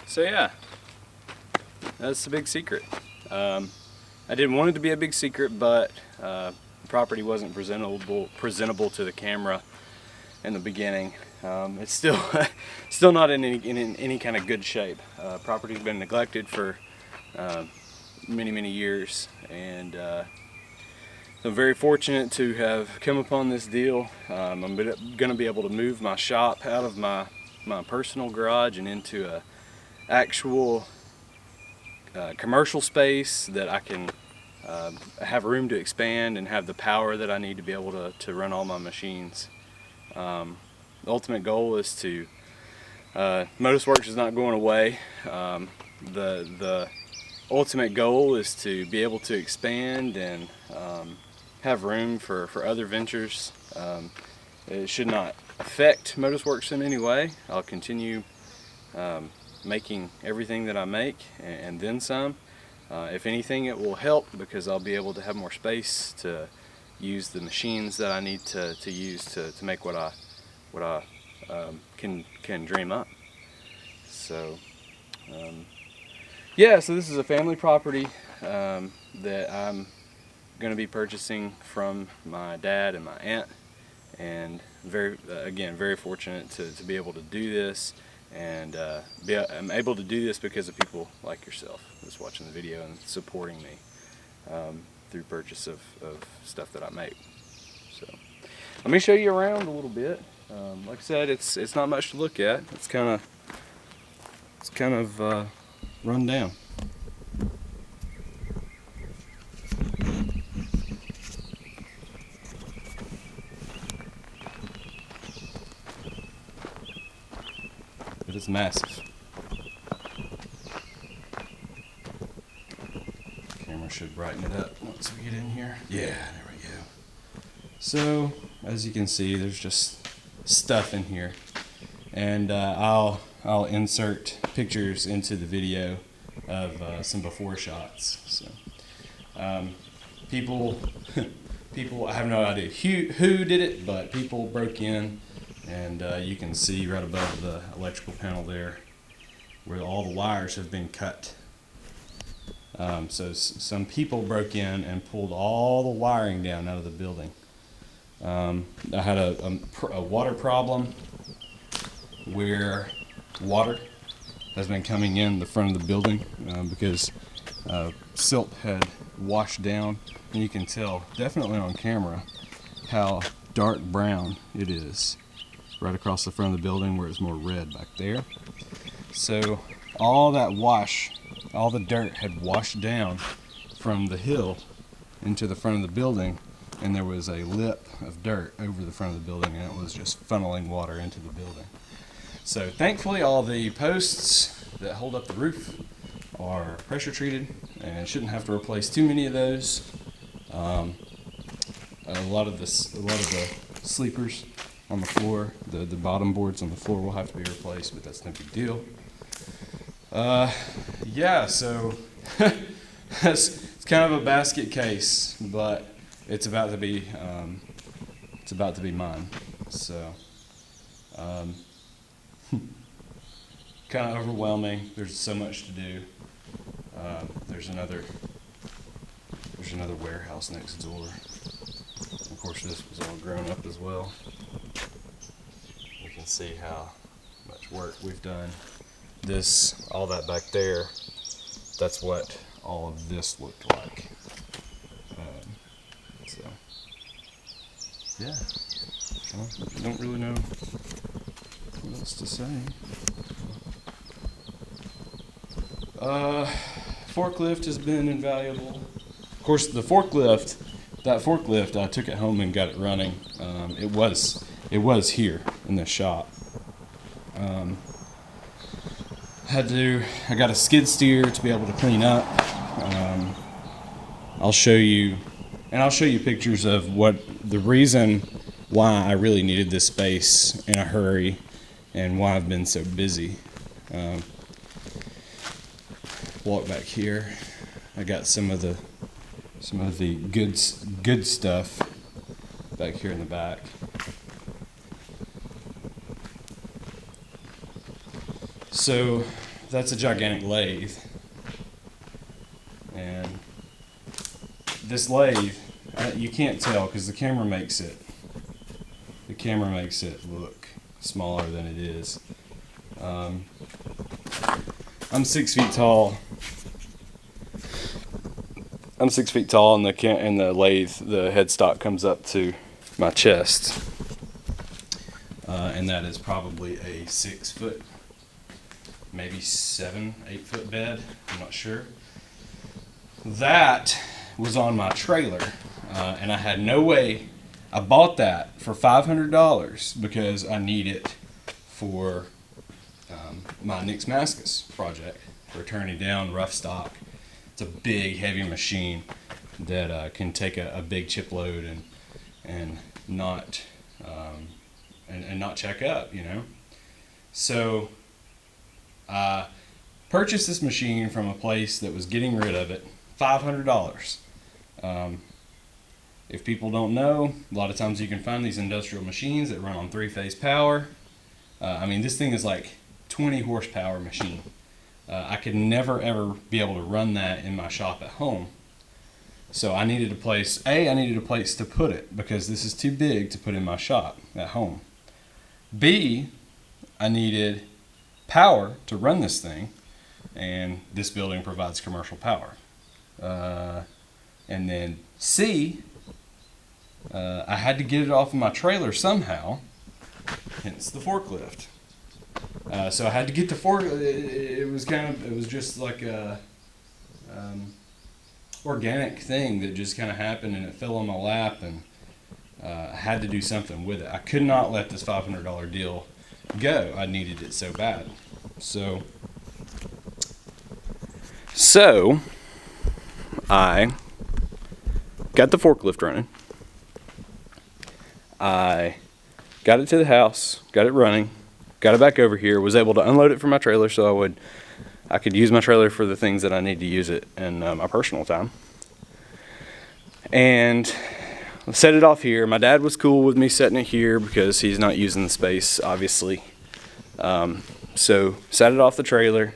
So yeah, that's the big secret. I didn't want it to be a big secret, but the property wasn't presentable to the camera in the beginning. It's still still not in any kind of good shape. Property's been neglected for many years, and so I'm very fortunate to have come upon this deal. I'm going to be able to move my shop out of my personal garage and into a actual commercial space that I can have room to expand and have the power that I need to be able to run all my machines. The ultimate goal is to, Motorsports is not going away. The ultimate goal is to be able to expand and have room for other ventures. It should not affect Motorsports in any way. I'll continue making everything that I make and then some. If anything, it will help because I'll be able to have more space to use the machines that I need to use to make what I can dream up. So yeah, so this is a family property that I'm going to be purchasing from my dad and my aunt, and very fortunate to be able to do this, and I'm able to do this because of people like yourself that's watching the video and supporting me through purchase of stuff that I make. So let me show you around a little bit. Like I said, it's not much to look at. It's kind of run down. But it's massive. Camera should brighten it up once we get in here. Yeah, there we go. So, as you can see, there's just stuff in here, and I'll insert pictures into the video of some before shots. So, people, I have no idea who did it, but people broke in, and you can see right above the electrical panel there where all the wires have been cut. So some people broke in and pulled all the wiring down out of the building. I had a water problem where water has been coming in the front of the building because silt had washed down, and you can tell definitely on camera how dark brown it is right across the front of the building where it's more red back there. So all the dirt had washed down from the hill into the front of the building, and there was a lip of dirt over the front of the building, and it was just funneling water into the building. So thankfully all the posts that hold up the roof are pressure treated and shouldn't have to replace too many of those. A lot of the sleepers on the floor, the bottom boards on the floor will have to be replaced, but that's no big deal. Yeah, so it's kind of a basket case, but it's about to be mine. So kind of overwhelming. There's so much to do. There's another warehouse next door. Of course, this was all grown up as well. You can see how much work we've done. All that back there, that's what all of this looked like. So, yeah, I don't really know what else to say. Forklift has been invaluable. Of course, that forklift, I took it home and got it running. It was here in the shop. I got a skid steer to be able to clean up. I'll show you pictures of the reason why I really needed this space in a hurry and why I've been so busy. Walk back here. I got some of the good stuff back here in the back. So that's a gigantic lathe. And this lathe, you can't tell because the camera makes it look smaller than it is. I'm 6 feet tall. I'm 6 feet tall, and the lathe, the headstock comes up to my chest, and that is probably a 6 foot, maybe 7, 8 foot bed. I'm not sure. That was on my trailer, and I had no way. I bought that for $500 because I need it for my Nix Mascus project for turning down rough stock. It's a big, heavy machine that can take a big chip load and not check up, you know. So I purchased this machine from a place that was getting rid of it, $500. If people don't know, a lot of times you can find these industrial machines that run on 3-phase power. I mean, this thing is like 20 horsepower machine. I could never ever be able to run that in my shop at home. So I needed a place, I needed a place to put it because this is too big to put in my shop at home. B, I needed power to run this thing, and this building provides commercial power. And then C, I had to get it off of my trailer somehow, hence the forklift. So I had to get the it was just like a organic thing that just kind of happened, and it fell on my lap, and I had to do something with it. I could not let this $500 deal go. I needed it so bad. So I got the forklift running. I got it to the house, got it running, got it back over here, was able to unload it from my trailer so I could use my trailer for the things that I need to use it in my personal time. And set it off here. My dad was cool with me setting it here because he's not using the space, obviously. So set it off the trailer,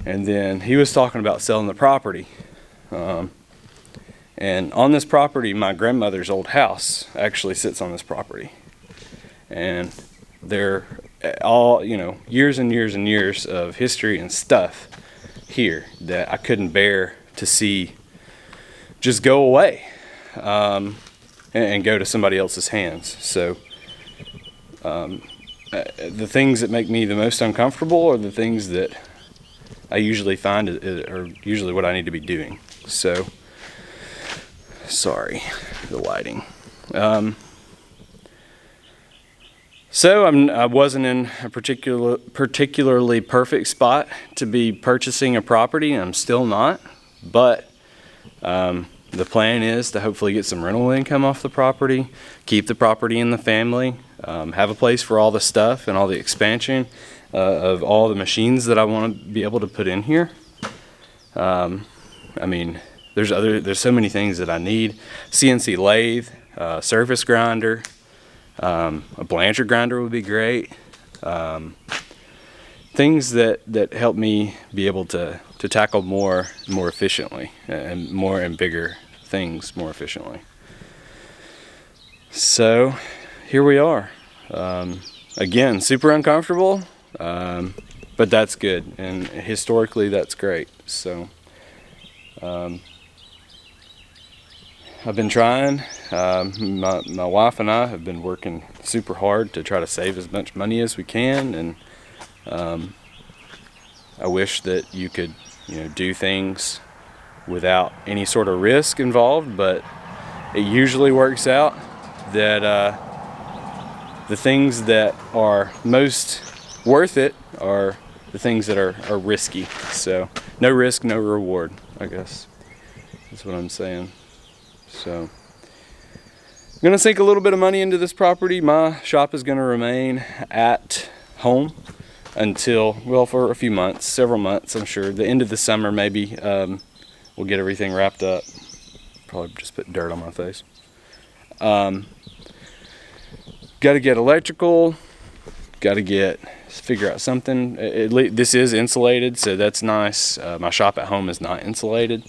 and then he was talking about selling the property. And on this property, my grandmother's old house actually sits on this property. And they're all, years and years and years of history and stuff here that I couldn't bear to see just go away and go to somebody else's hands. So the things that make me the most uncomfortable are the things that I usually find are usually what I need to be doing. So, sorry, the lighting. So I wasn't in a particularly perfect spot to be purchasing a property, and I'm still not. But the plan is to hopefully get some rental income off the property, keep the property in the family, have a place for all the stuff and all the expansion of all the machines that I want to be able to put in here. I mean, there's so many things that I need. CNC lathe, surface grinder, a Blanchard grinder would be great. Things that help me be able to tackle more efficiently and bigger things more efficiently. So here we are. Again, super uncomfortable, but that's good, and historically that's great. So I've been trying. My wife and I have been working super hard to try to save as much money as we can, and I wish that you could do things without any sort of risk involved, but it usually works out that the things that are most worth it are the things that are risky. So no risk, no reward, I guess that's what I'm saying. So I'm gonna sink a little bit of money into this property. My shop is gonna remain at home until, well, for a few months, several months, I'm sure. The end of the summer, maybe, we'll get everything wrapped up. Probably just put dirt on my face. Got to get electrical, got to get figure out something. This is insulated, so that's nice. My shop at home is not insulated.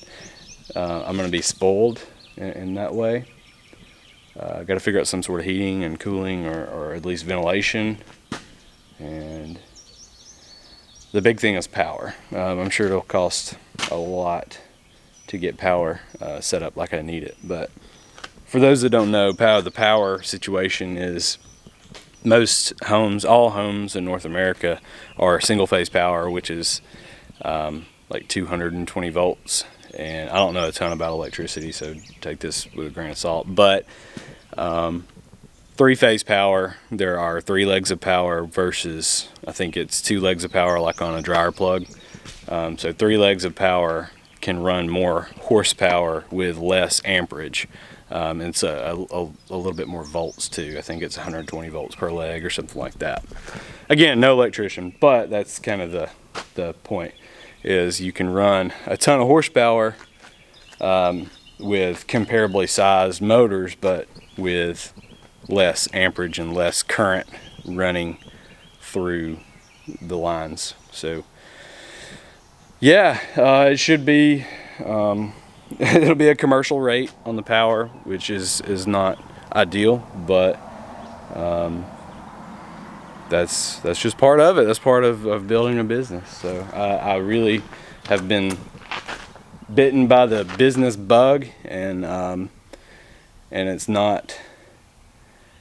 I'm going to be spoiled in that way. Got to figure out some sort of heating and cooling, or at least ventilation. And the big thing is power. I'm sure it'll cost a lot to get power set up like I need it. But for those that don't know, the power situation is most homes, all homes in North America are single phase power, which is like 220 volts. And I don't know a ton about electricity, so take this with a grain of salt. But three-phase power, there are 3 legs of power versus, I think it's 2 legs of power like on a dryer plug. So 3 legs of power can run more horsepower with less amperage. It's a little bit more volts too. I think it's 120 volts per leg or something like that. Again, no electrician, but that's kind of the point. Is you can run a ton of horsepower with comparably sized motors, but with less amperage and less current running through the lines. So yeah, it should be it'll be a commercial rate on the power, which is not ideal, but that's just part of it. That's part of building a business. So I really have been bitten by the business bug, and it's not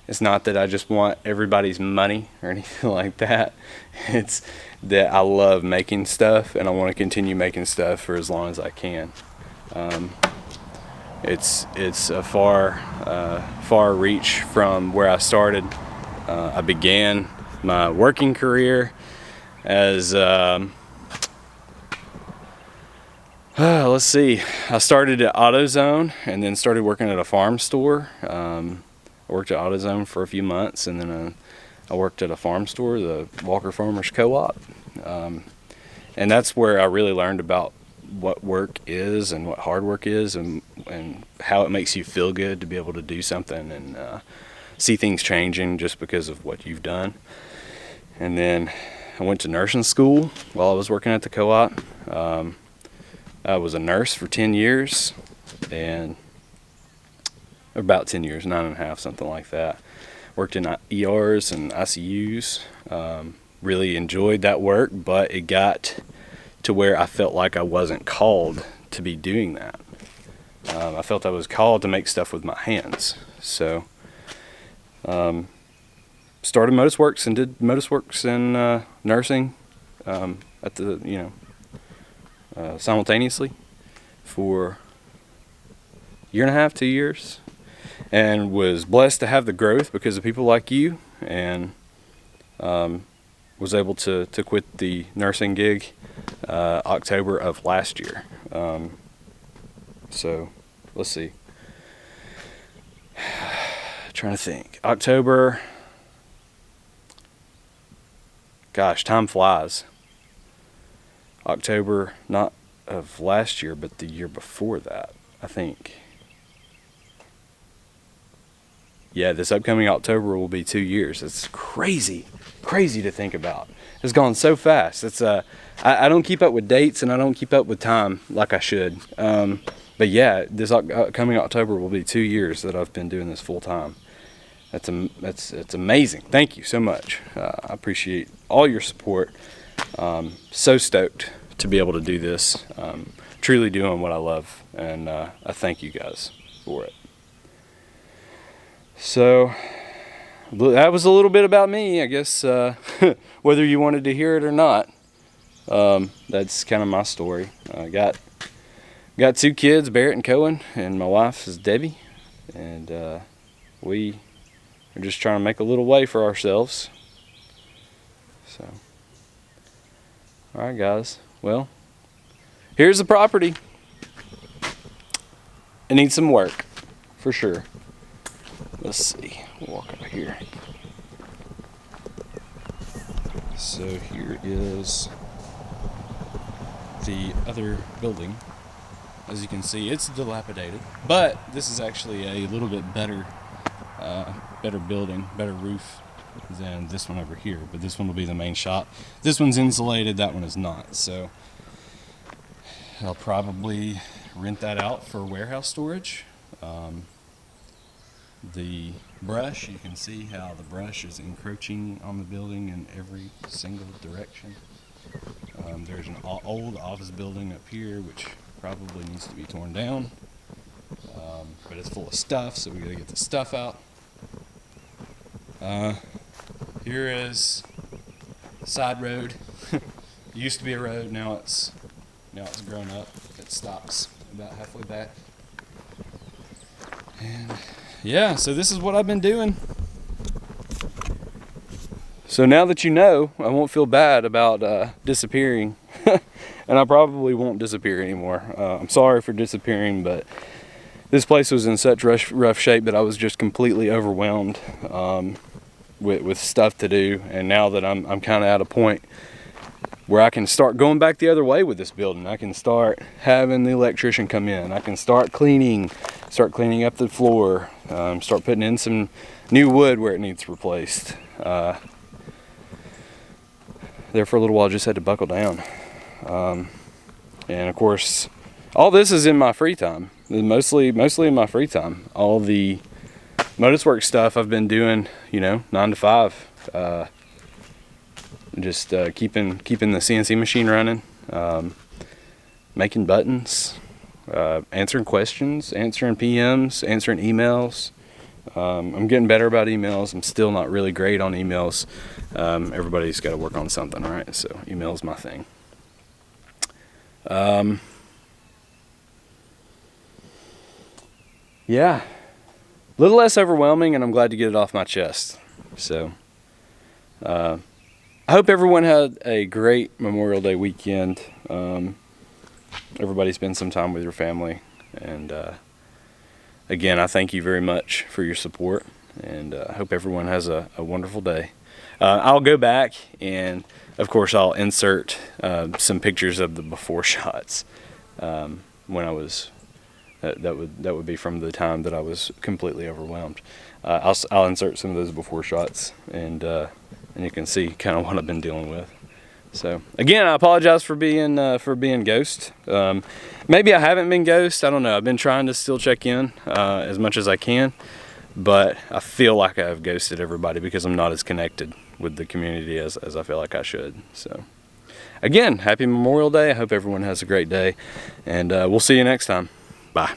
that I just want everybody's money or anything like that. It's that I love making stuff, and I want to continue making stuff for as long as I can. It's a far reach from where I started. I began my working career as let's see, I started at AutoZone and then started working at a farm store. I worked at AutoZone for a few months, and then I worked at a farm store, the Walker Farmers Co-op, and that's where I really learned about what work is and what hard work is, and how it makes you feel good to be able to do something and see things changing just because of what you've done. And then I went to nursing school while I was working at the co-op. I was a nurse for 10 years, and about 10 years, 9.5, something like that. Worked in ERs and ICUs. Really enjoyed that work, but it got to where I felt like I wasn't called to be doing that. I felt I was called to make stuff with my hands. So started Motusworks and did Motusworks and nursing at the simultaneously for a year and a half, 2 years, and was blessed to have the growth because of people like you, and was able to quit the nursing gig October of last year. So let's see, trying to think, October, gosh, time flies. October, not of last year, but the year before that, I think. Yeah, this upcoming October will be 2 years. It's crazy to think about. It's gone so fast. It's I don't keep up with dates, and I don't keep up with time like I should. But yeah, this upcoming October will be 2 years that I've been doing this full time. It's amazing. Thank you so much. I appreciate all your support. So stoked to be able to do this. Truly doing what I love, and I thank you guys for it. So that was a little bit about me, I guess, whether you wanted to hear it or not. That's kind of my story. I got 2 kids, Barrett and Cohen, and my wife is Debbie, and we are just trying to make a little way for ourselves. So, all right, guys. Well, here's the property. It needs some work, for sure. Let's see. We'll walk over here. So here is the other building. As you can see, it's dilapidated, but this is actually a little bit better building, better roof than this one over here, but this one will be the main shop. This one's insulated, that one is not, so I'll probably rent that out for warehouse storage. The brush, you can see how the brush is encroaching on the building in every single direction. There's an old office building up here which probably needs to be torn down, but it's full of stuff, so we gotta get the stuff out. Here is the side road. It used to be a road, now it's grown up. It stops about halfway back. And yeah, so this is what I've been doing. So now that you know, I won't feel bad about disappearing. And I probably won't disappear anymore. I'm sorry for disappearing, but this place was in such rough shape that I was just completely overwhelmed with stuff to do. And now that I'm kind of at a point where I can start going back the other way with this building. I can start having the electrician come in. I can start cleaning up the floor, start putting in some new wood where it needs replaced. There for a little while, just had to buckle down. And of course, all this is in my free time, mostly in my free time. All the Motuswork stuff I've been doing, 9 to 5. Just keeping the CNC machine running, making buttons, answering questions, answering PMs, answering emails. I'm getting better about emails. I'm still not really great on emails. Everybody's got to work on something, right? So email's my thing. Yeah, a little less overwhelming, and I'm glad to get it off my chest. So I hope everyone had a great Memorial Day weekend. Everybody spend some time with your family. And again, I thank you very much for your support. And I hope everyone has a wonderful day. I'll go back and, of course, I'll insert some pictures of the before shots when I was. That would be from the time that I was completely overwhelmed. I'll insert some of those before shots, and you can see kind of what I've been dealing with. So again, I apologize for being ghost. Maybe I haven't been ghost. I don't know. I've been trying to still check in as much as I can, but I feel like I've ghosted everybody because I'm not as connected with the community as I feel like I should. So again, happy Memorial Day. I hope everyone has a great day, and we'll see you next time. Bye.